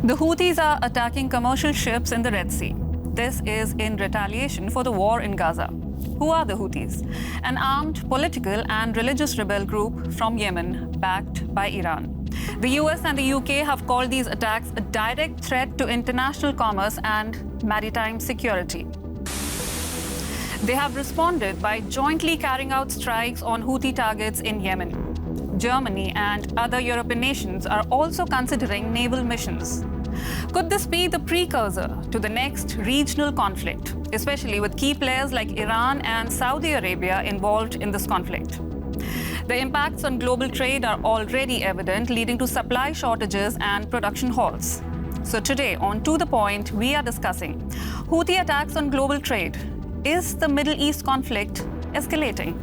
The Houthis are attacking commercial ships in the Red Sea. This is in retaliation for the war in Gaza. Who are the Houthis? An armed political and religious rebel group from Yemen, backed by Iran. The US and the UK have called these attacks a direct threat to international commerce and maritime security. They have responded by jointly carrying out strikes on Houthi targets in Yemen. Germany and other European nations are also considering naval missions. Could this be the precursor to the next regional conflict, especially with key players like Iran and Saudi Arabia involved in this conflict? The impacts on global trade are already evident, leading to supply shortages and production halts. So today, on To The Point, we are discussing Houthi attacks on global trade. Is the Middle East conflict escalating?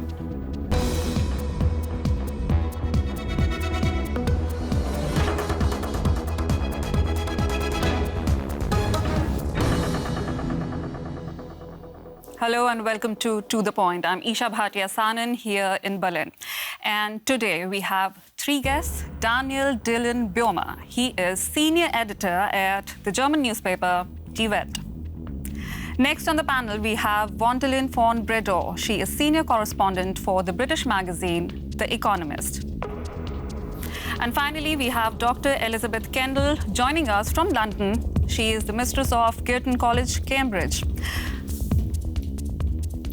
Hello and welcome to The Point. I'm Isha Bhatia Sanan here in Berlin. And today we have three guests. Daniel Dylan Böhmer. He is senior editor at the German newspaper Die Welt. Next on the panel, we have Vondelin von Bredow. She is senior correspondent for the British magazine The Economist. And finally, we have Dr. Elizabeth Kendall joining us from London. She is the mistress of Girton College, Cambridge.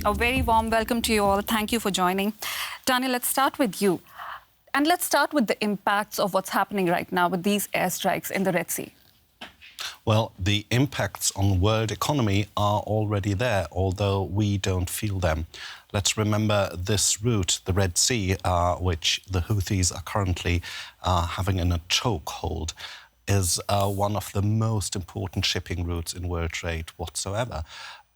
A very warm welcome to you all. Thank you for joining. Daniel, let's start with you. And let's start with the impacts of what's happening right now with these airstrikes in the Red Sea. Well, the impacts on world economy are already there, although we don't feel them. Let's remember this route, the Red Sea, which the Houthis are currently having in a chokehold, is one of the most important shipping routes in world trade whatsoever.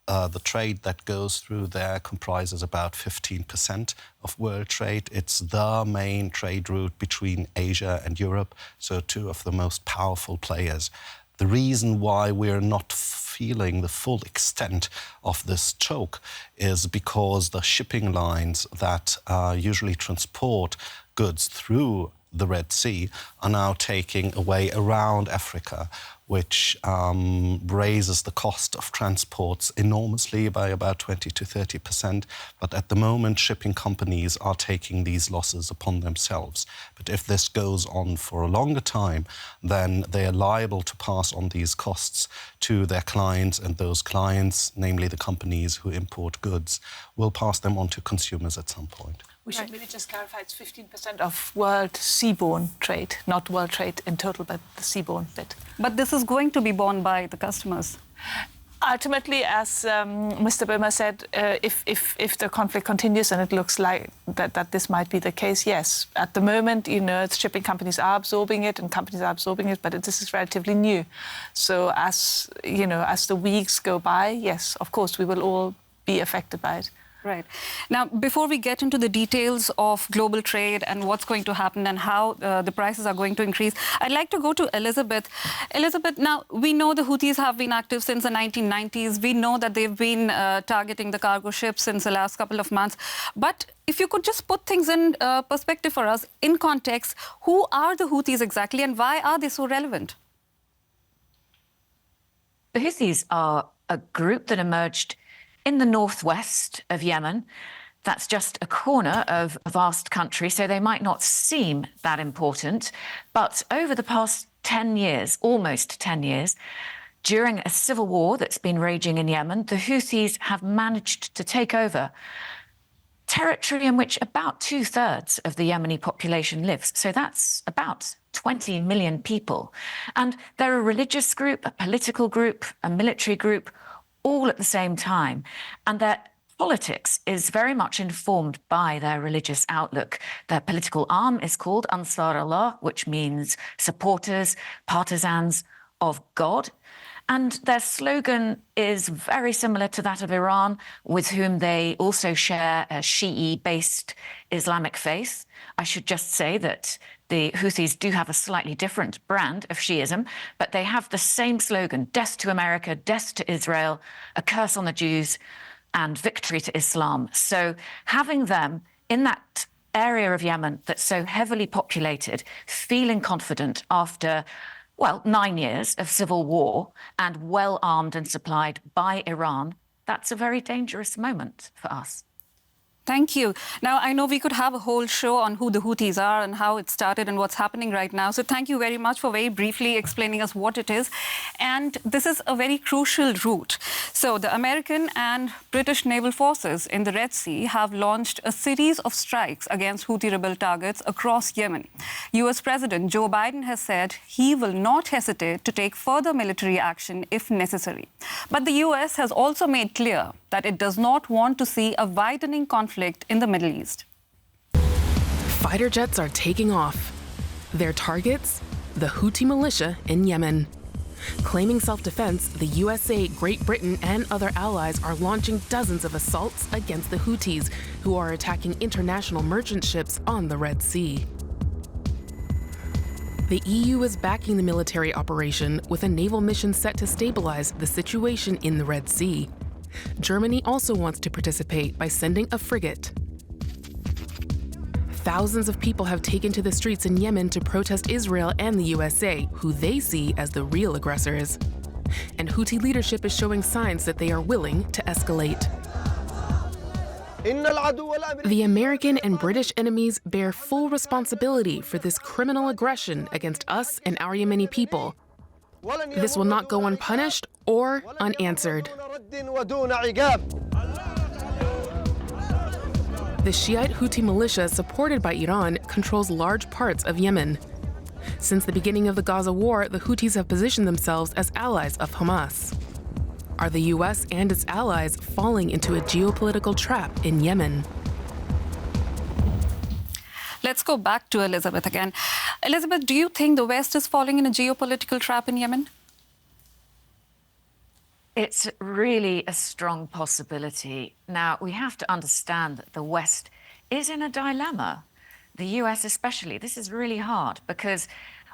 The trade that goes through there comprises about 15% of world trade. It's the main trade route between Asia and Europe, so two of the most powerful players. The reason why we're not feeling the full extent of this choke is because the shipping lines that usually transport goods through the Red Sea are now taking a way around Africa, which raises the cost of transports enormously by about 20 to 30%. But at the moment, shipping companies are taking these losses upon themselves. But if this goes on for a longer time, then they are liable to pass on these costs to their clients, and those clients, namely the companies who import goods, will pass them on to consumers at some point. We should maybe just clarify, it's 15% of world seaborne trade, not world trade in total, but the seaborne bit. But this is going to be borne by the customers. Ultimately, as Mr. Böhmer said, if the conflict continues, and it looks like that this might be the case, yes. At the moment, shipping companies are absorbing it, and companies are absorbing it, but this is relatively new. So as the weeks go by, yes, of course, we will all be affected by it. Right. Now, before we get into the details of global trade and what's going to happen and how the prices are going to increase, I'd like to go to Elizabeth. Elizabeth, now, we know the Houthis have been active since the 1990s. We know that they've been targeting the cargo ships since the last couple of months. But if you could just put things in perspective for us, in context, who are the Houthis exactly and why are they so relevant? The Houthis are a group that emerged in the northwest of Yemen. That's just a corner of a vast country, so they might not seem that important. But over the past 10 years, almost 10 years, during a civil war that's been raging in Yemen, the Houthis have managed to take over territory in which about 2/3 of the Yemeni population lives. So that's about 20 million people. And they're a religious group, a political group, a military group, all at the same time. And their politics is very much informed by their religious outlook. Their political arm is called Ansar Allah, which means supporters, partisans of God. And their slogan is very similar to that of Iran, with whom they also share a Shi'i-based Islamic faith. I should just say that the Houthis do have a slightly different brand of Shi'ism, but they have the same slogan: death to America, death to Israel, a curse on the Jews, and victory to Islam. So having them in that area of Yemen that's so heavily populated, feeling confident after Well, 9 years of civil war and well armed and supplied by Iran, that's a very dangerous moment for us. Thank you. Now, I know we could have a whole show on who the Houthis are and how it started and what's happening right now. So thank you very much for very briefly explaining us what it is. And this is a very crucial route. So the American and British naval forces in the Red Sea have launched a series of strikes against Houthi rebel targets across Yemen. US President Joe Biden has said he will not hesitate to take further military action if necessary. But the US has also made clear that it does not want to see a widening conflict in the Middle East. Fighter jets are taking off. Their targets? The Houthi militia in Yemen. Claiming self-defense, the USA, Great Britain, and other allies are launching dozens of assaults against the Houthis, who are attacking international merchant ships on the Red Sea. The EU is backing the military operation with a naval mission set to stabilize the situation in the Red Sea. Germany also wants to participate by sending a frigate. Thousands of people have taken to the streets in Yemen to protest Israel and the USA, who they see as the real aggressors. And Houthi leadership is showing signs that they are willing to escalate. The American and British enemies bear full responsibility for this criminal aggression against us and our Yemeni people. This will not go unpunished or unanswered. The Shiite Houthi militia, supported by Iran, controls large parts of Yemen. Since the beginning of the Gaza war, the Houthis have positioned themselves as allies of Hamas. Are the US and its allies falling into a geopolitical trap in Yemen? Let's go back to Elizabeth again. Elizabeth, do you think the West is falling in a geopolitical trap in Yemen? It's really a strong possibility. Now, we have to understand that the West is in a dilemma. The US especially. This is really hard because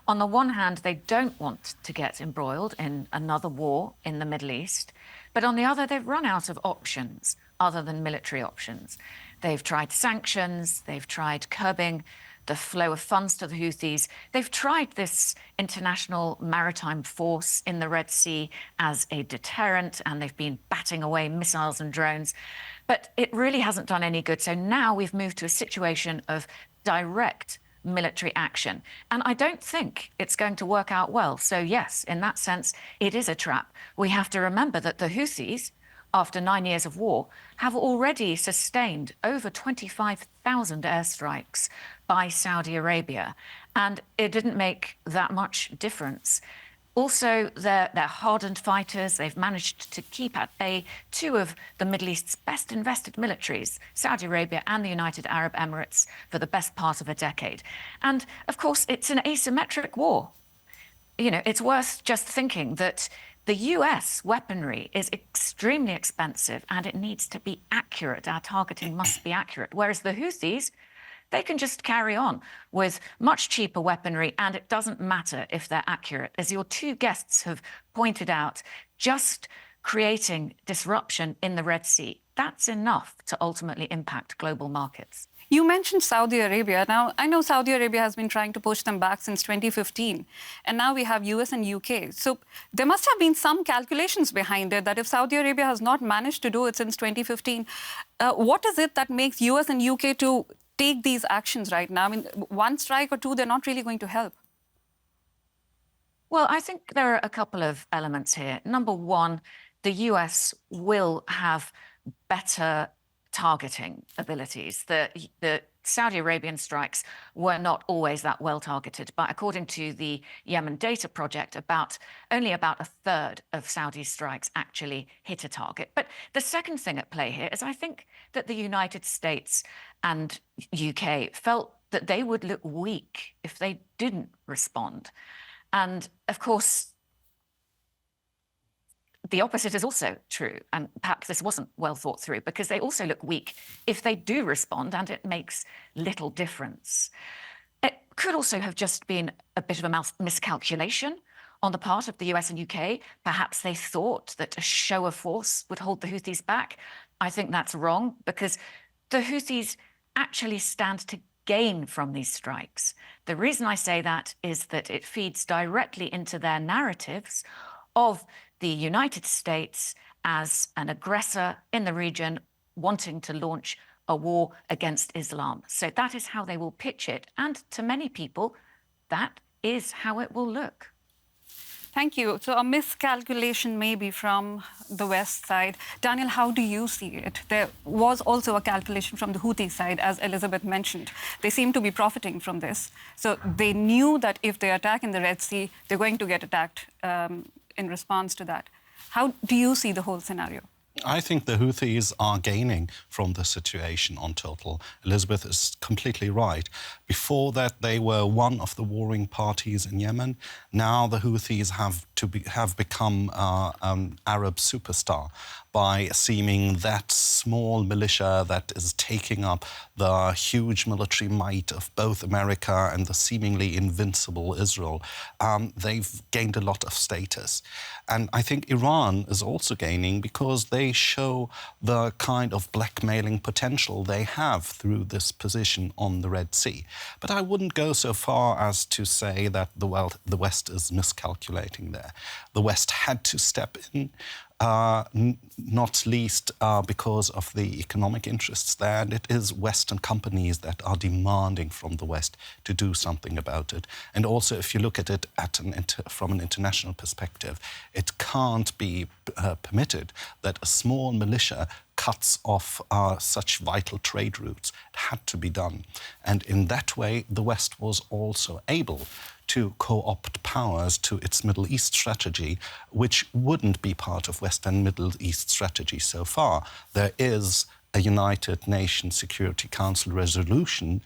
on the one hand, they don't want to get embroiled in another war in the Middle East. But on the other, they've run out of options other than military options. They've tried sanctions, they've tried curbing the flow of funds to the Houthis. They've tried this international maritime force in the Red Sea as a deterrent, and they've been batting away missiles and drones. But it really hasn't done any good. So now we've moved to a situation of direct military action. And I don't think it's going to work out well. So yes, in that sense, it is a trap. We have to remember that the Houthis, after 9 years of war, have already sustained over 25,000 airstrikes by Saudi Arabia. And it didn't make that much difference. Also, they're hardened fighters. They've managed to keep at bay two of the Middle East's best invested militaries, Saudi Arabia and the United Arab Emirates, for the best part of a decade. And of course, it's an asymmetric war. You know, it's worth just thinking that the US weaponry is extremely expensive and it needs to be accurate. Our targeting must be accurate. Whereas the Houthis, they can just carry on with much cheaper weaponry, and it doesn't matter if they're accurate. As your two guests have pointed out, just creating disruption in the Red Sea, that's enough to ultimately impact global markets. You mentioned Saudi Arabia. Now, I know Saudi Arabia has been trying to push them back since 2015, and now we have US and UK. So there must have been some calculations behind it that if Saudi Arabia has not managed to do it since 2015, what is it that makes US and UK to take these actions right now? I mean, one strike or two, they're not really going to help. Well, I think there are a couple of elements here. Number one, the US will have better targeting abilities. The Saudi Arabian strikes were not always that well targeted, but according to the Yemen Data Project, only about a third of Saudi strikes actually hit a target. But the second thing at play here is I think that the United States and UK felt that they would look weak if they didn't respond. And of course, the opposite is also true, and perhaps this wasn't well thought through, because they also look weak if they do respond, and it makes little difference. It could also have just been a bit of a miscalculation on the part of the US and UK. Perhaps they thought that a show of force would hold the Houthis back. I think that's wrong, because the Houthis actually stand to gain from these strikes. The reason I say that is that it feeds directly into their narratives of the United States as an aggressor in the region wanting to launch a war against Islam. So that is how they will pitch it. And to many people, that is how it will look. Thank you. So a miscalculation maybe from the West side. Daniel, how do you see it? There was also a calculation from the Houthi side, as Elizabeth mentioned. They seem to be profiting from this. So they knew that if they attack in the Red Sea, they're going to get attacked in response to that. How do you see the whole scenario? I think the Houthis are gaining from the situation on total. Elizabeth is completely right. Before that, they were one of the warring parties in Yemen. Now the Houthis have become an Arab superstar by seeming that small militia that is taking up the huge military might of both America and the seemingly invincible Israel. They've gained a lot of status. And I think Iran is also gaining because they show the kind of blackmailing potential they have through this position on the Red Sea. But I wouldn't go so far as to say that the West is miscalculating there. The West had to step in, not least because of the economic interests there. And it is Western companies that are demanding from the West to do something about it. And also, if you look at it from an international perspective, it can't be permitted that a small militia cuts off such vital trade routes. It had to be done. And in that way, the West was also able to co-opt powers to its Middle East strategy, which wouldn't be part of Western Middle East strategy so far. There is a United Nations Security Council resolution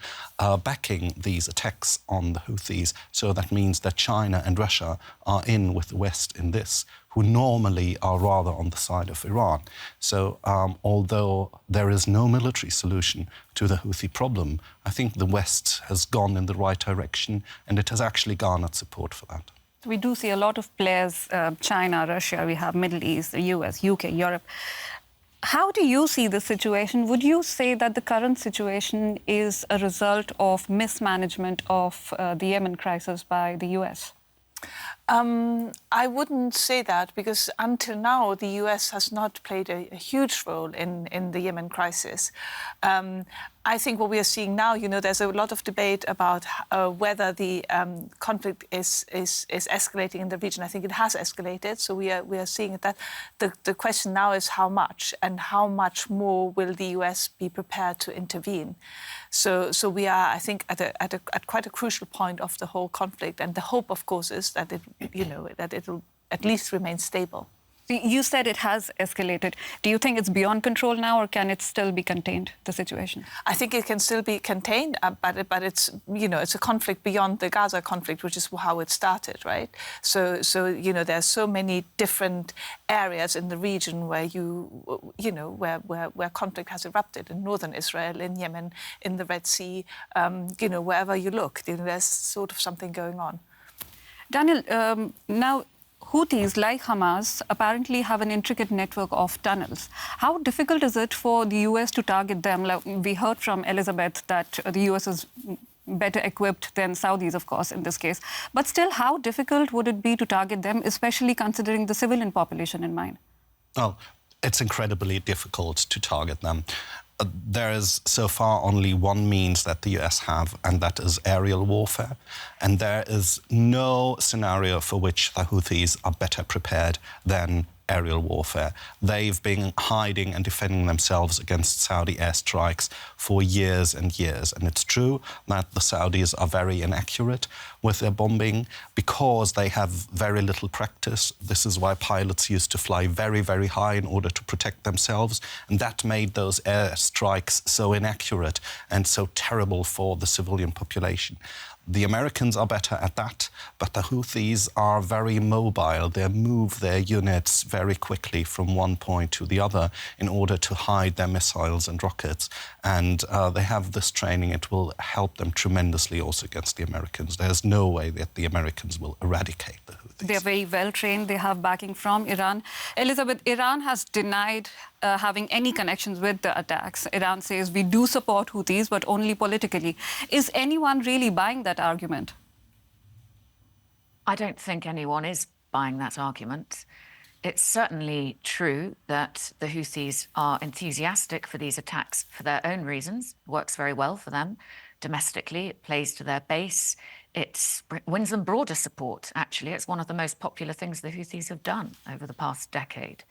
backing these attacks on the Houthis. So that means that China and Russia are in with the West in this, who normally are rather on the side of Iran. So although there is no military solution to the Houthi problem, I think the West has gone in the right direction and it has actually garnered support for that. We do see a lot of players, China, Russia, we have Middle East, the US, UK, Europe. How do you see the situation? Would you say that the current situation is a result of mismanagement of the Yemen crisis by the US? I wouldn't say that because until now the US has not played a huge role in the Yemen crisis. I think what we are seeing now, there's a lot of debate about whether the conflict is escalating in the region. I think it has escalated, so we are seeing that. The question now is how much, and how much more will the US be prepared to intervene? So we are, I think, at quite a crucial point of the whole conflict, and the hope, of course, is that it will at least remain stable. You said it has escalated. Do you think it's beyond control now, or can it still be contained, the situation? I think it can still be contained, but it's it's a conflict beyond the Gaza conflict, which is how it started, right? So there's so many different areas in the region where where conflict has erupted in northern Israel, in Yemen, in the Red Sea, wherever you look, there's sort of something going on. Daniel, now Houthis, like Hamas, apparently have an intricate network of tunnels. How difficult is it for the US to target them? Like we heard from Elizabeth that the US is better equipped than Saudis, of course, in this case. But still, how difficult would it be to target them, especially considering the civilian population in mind? Oh, it's incredibly difficult to target them. There is so far only one means that the US have, and that is aerial warfare. And there is no scenario for which the Houthis are better prepared than aerial warfare. They've been hiding and defending themselves against Saudi airstrikes for years and years. And it's true that the Saudis are very inaccurate with their bombing because they have very little practice. This is why pilots used to fly very, very high in order to protect themselves. And that made those airstrikes so inaccurate and so terrible for the civilian population. The Americans are better at that, but the Houthis are very mobile. They move their units very quickly from one point to the other in order to hide their missiles and rockets. And they have this training. It will help them tremendously also against the Americans. There's no way that the Americans will eradicate the Houthis. They're very well trained. They have backing from Iran. Elizabeth, Iran has denied having any connections with the attacks. Iran says we do support Houthis, but only politically. Is anyone really buying that argument? I don't think anyone is buying that argument. It's certainly true that the Houthis are enthusiastic for these attacks for their own reasons. It works very well for them domestically. It plays to their base. It wins them broader support, actually. It's one of the most popular things the Houthis have done over the past decade.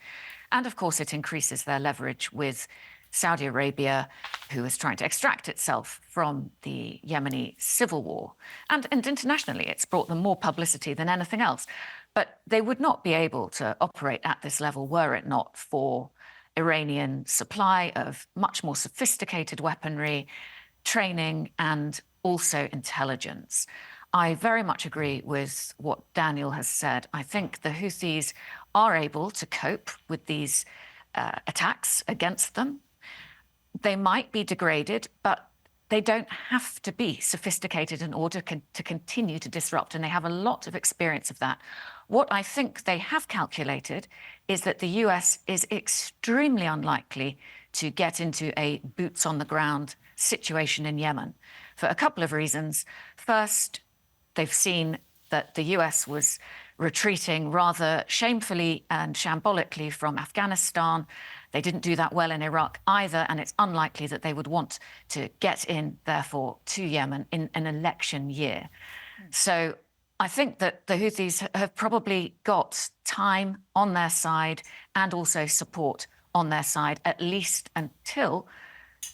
And, of course, it increases their leverage with Saudi Arabia, who is trying to extract itself from the Yemeni civil war. And internationally, it's brought them more publicity than anything else. But they would not be able to operate at this level were it not for Iranian supply of much more sophisticated weaponry, training, and also intelligence. I very much agree with what Daniel has said. I think the Houthis are able to cope with these attacks against them. They might be degraded, but they don't have to be sophisticated in order to continue to disrupt, and they have a lot of experience of that. What I think they have calculated is that the US is extremely unlikely to get into a boots-on-the-ground situation in Yemen for a couple of reasons. First, they've seen that the US was retreating rather shamefully and shambolically from Afghanistan. They didn't do that well in Iraq either, and it's unlikely that they would want to get in, therefore, to Yemen in an election year. So I think that the Houthis have probably got time on their side and also support on their side, at least until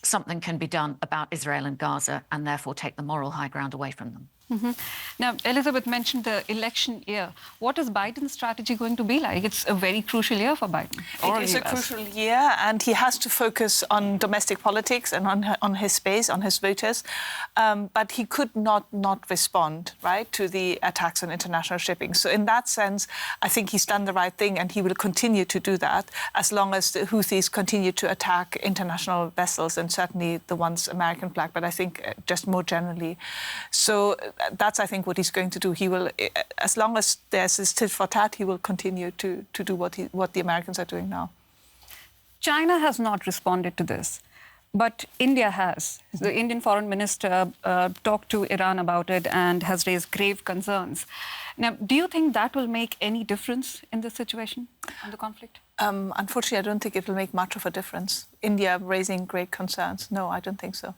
something can be done about Israel and Gaza, and therefore take the moral high ground away from them. Mm-hmm. Now, Elizabeth mentioned the election year. What is Biden's strategy going to be like? It's a very crucial year for Biden. It is a crucial year, and he has to focus on domestic politics and on his base, on his voters. But he could not respond, right, to the attacks on international shipping. So in that sense, I think he's done the right thing, and he will continue to do that as long as the Houthis continue to attack international vessels, and certainly the ones American flag, but I think just more generally. So that's, I think, what he's going to do. He will, as long as there's this tit for tat, he will continue to do what the Americans are doing now. China has not responded to this, but India has. The Indian foreign minister talked to Iran about it and has raised grave concerns. Now, do you think that will make any difference in this situation, in the conflict? Unfortunately, I don't think it will make much of a difference. India raising great concerns. No, I don't think so.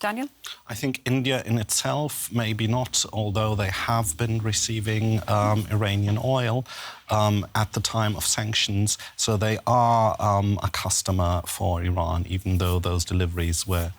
Daniel? I think India in itself, maybe not, although they have been receiving Iranian oil at the time of sanctions. So they are a customer for Iran, even though those deliveries were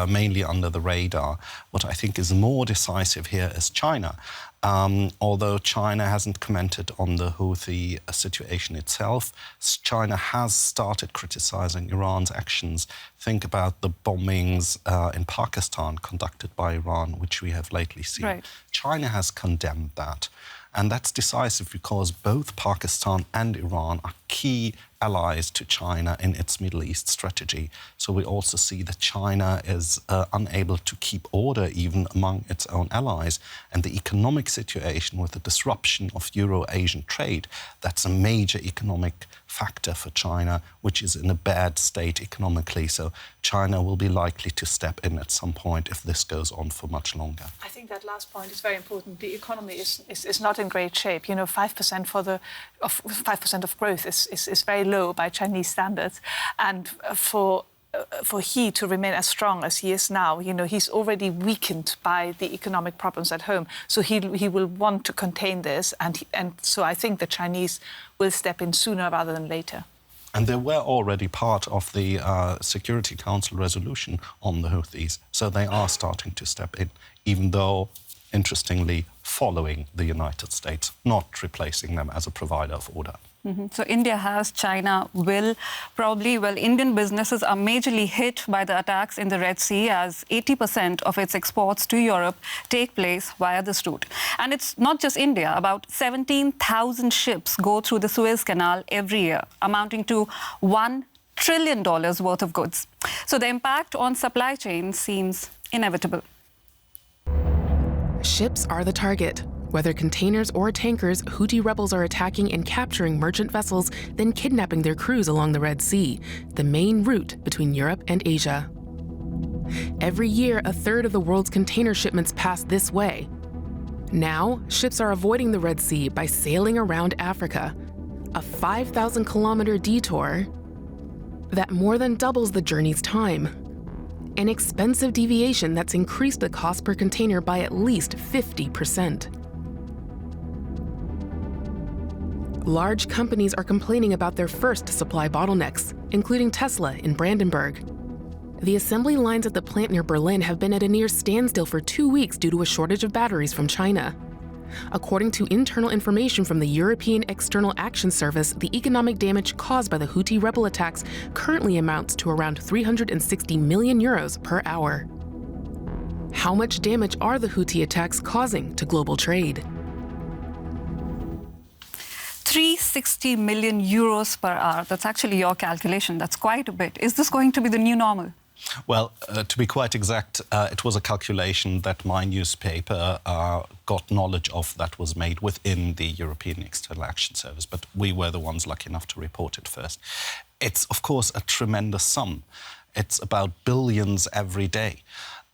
mainly under the radar. What I think is more decisive here is China. Although China hasn't commented on the Houthi situation itself, China has started criticizing Iran's actions. Think about the bombings in Pakistan conducted by Iran, which we have lately seen. Right. China has condemned that. And that's decisive because both Pakistan and Iran are key allies to China in its Middle East strategy. So we also see that China is unable to keep order even among its own allies. And the economic situation with the disruption of Euro-Asian trade, that's a major economic factor for China, which is in a bad state economically. So China will be likely to step in at some point if this goes on for much longer. I think that last point is very important. The economy is not in great shape. You know, 5% of growth is very low by Chinese standards, and for he to remain as strong as he is now, you know, he's already weakened by the economic problems at home. So he will want to contain this, and so I think the Chinese will step in sooner rather than later. And they were already part of the Security Council resolution on the Houthis, so they are starting to step in, even though, interestingly, following the United States, not replacing them as a provider of order. Mm-hmm. So India has, China will probably, well, Indian businesses are majorly hit by the attacks in the Red Sea, as 80% of its exports to Europe take place via this route. And it's not just India. About 17,000 ships go through the Suez Canal every year, amounting to $1 trillion worth of goods. So the impact on supply chains seems inevitable. Ships are the target. Whether containers or tankers, Houthi rebels are attacking and capturing merchant vessels, then kidnapping their crews along the Red Sea, the main route between Europe and Asia. Every year, a third of the world's container shipments pass this way. Now, ships are avoiding the Red Sea by sailing around Africa, a 5,000-kilometer detour that more than doubles the journey's time. An expensive deviation that's increased the cost per container by at least 50%. Large companies are complaining about their first supply bottlenecks, including Tesla in Brandenburg. The assembly lines at the plant near Berlin have been at a near standstill for 2 weeks due to a shortage of batteries from China. According to internal information from the European External Action Service, the economic damage caused by the Houthi rebel attacks currently amounts to around 360 million euros per hour. How much damage are the Houthi attacks causing to global trade? 360 million euros per hour. That's actually your calculation. That's quite a bit. Is this going to be the new normal? Well, to be quite exact, it was a calculation that my newspaper got knowledge of that was made within the European External Action Service, but we were the ones lucky enough to report it first. It's, of course, a tremendous sum. It's about billions every day.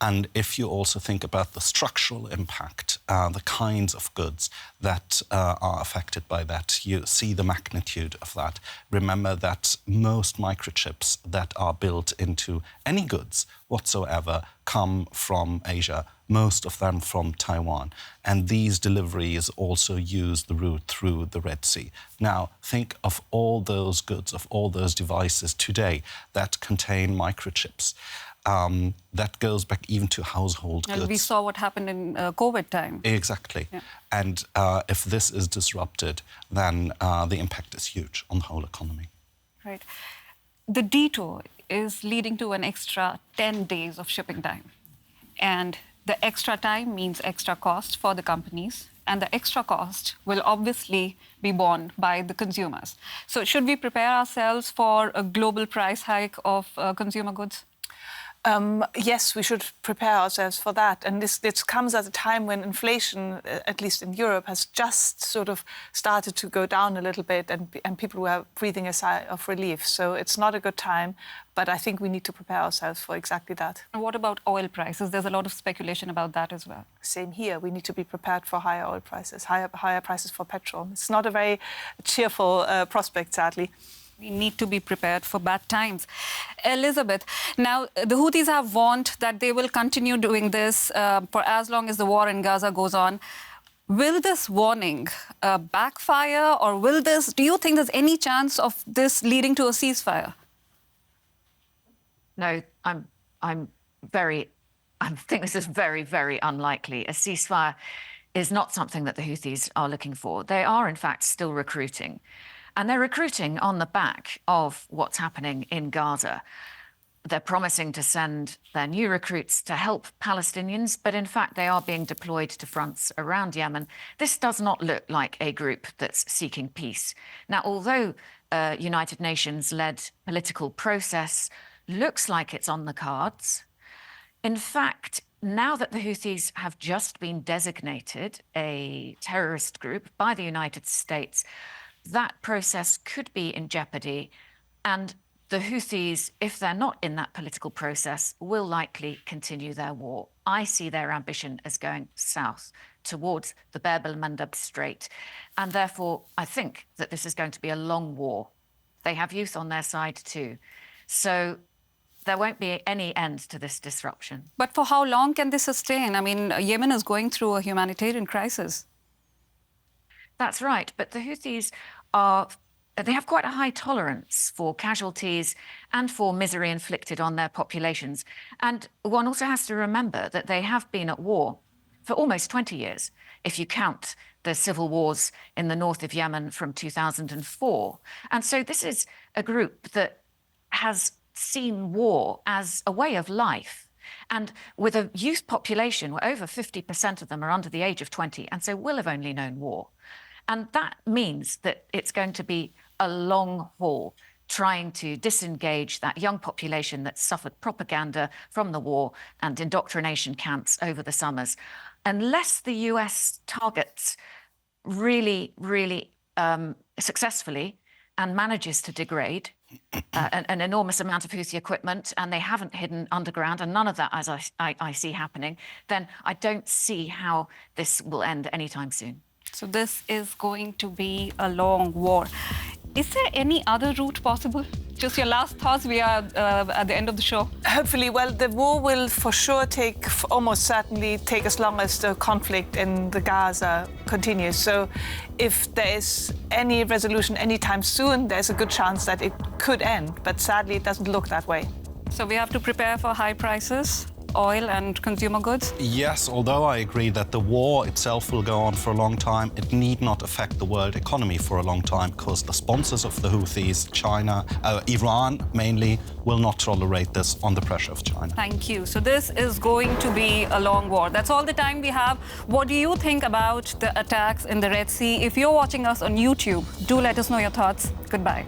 And if you also think about the structural impact, the kinds of goods that are affected by that, you see the magnitude of that. Remember that most microchips that are built into any goods whatsoever come from Asia, most of them from Taiwan. And these deliveries also use the route through the Red Sea. Now, think of all those goods, of all those devices today that contain microchips. That goes back even to household goods. And we saw what happened in COVID time. Exactly. Yeah. And if this is disrupted, then the impact is huge on the whole economy. Right. The detour is leading to an extra 10 days of shipping time. And the extra time means extra cost for the companies. And the extra cost will obviously be borne by the consumers. So should we prepare ourselves for a global price hike of consumer goods? Yes, we should prepare ourselves for that. And this comes at a time when inflation, at least in Europe, has just sort of started to go down a little bit and people were breathing a sigh of relief. So it's not a good time, but I think we need to prepare ourselves for exactly that. And what about oil prices? There's a lot of speculation about that as well. Same here. We need to be prepared for higher oil prices, higher prices for petrol. It's not a very cheerful prospect, sadly. We need to be prepared for bad times. Elizabeth, now the Houthis have warned that they will continue doing this for as long as the war in Gaza goes on. Will this warning backfire, or do you think there's any chance of this leading to a ceasefire? No, I think this is very, very unlikely. A ceasefire is not something that the Houthis are looking for. They are, in fact, still recruiting. And they're recruiting on the back of what's happening in Gaza. They're promising to send their new recruits to help Palestinians, but in fact, they are being deployed to fronts around Yemen. This does not look like a group that's seeking peace. Now, although a United Nations-led political process looks like it's on the cards, in fact, now that the Houthis have just been designated a terrorist group by the United States, that process could be in jeopardy, and the Houthis, if they're not in that political process, will likely continue their war. I see their ambition as going south towards the Bab el-Mandeb Strait, and therefore I think that this is going to be a long war. They have youth on their side too, so there won't be any end to this disruption. But for how long can this sustain? I mean, Yemen is going through a humanitarian crisis. That's right, but the Houthis they have quite a high tolerance for casualties and for misery inflicted on their populations. And one also has to remember that they have been at war for almost 20 years, if you count the civil wars in the north of Yemen from 2004. And so this is a group that has seen war as a way of life. And with a youth population where over 50% of them are under the age of 20, and so will have only known war. And that means that it's going to be a long haul trying to disengage that young population that suffered propaganda from the war and indoctrination camps over the summers. Unless the US targets really, really successfully and manages to degrade an enormous amount of Houthi equipment, and they haven't hidden underground, and none of that, as I see happening, then I don't see how this will end anytime soon. So this is going to be a long war. Is there any other route possible? Just your last thoughts. We are at the end of the show. Hopefully, well, the war will for sure almost certainly take as long as the conflict in the Gaza continues. So if there is any resolution anytime soon, there's a good chance that it could end. But sadly, it doesn't look that way. So we have to prepare for high prices, oil and consumer goods? Yes, although I agree that the war itself will go on for a long time, it need not affect the world economy for a long time, because the sponsors of the Houthis, China, Iran mainly, will not tolerate this on the pressure of China. Thank you. So this is going to be a long war. That's all the time we have. What do you think about the attacks in the Red Sea? If you're watching us on YouTube, do let us know your thoughts. Goodbye.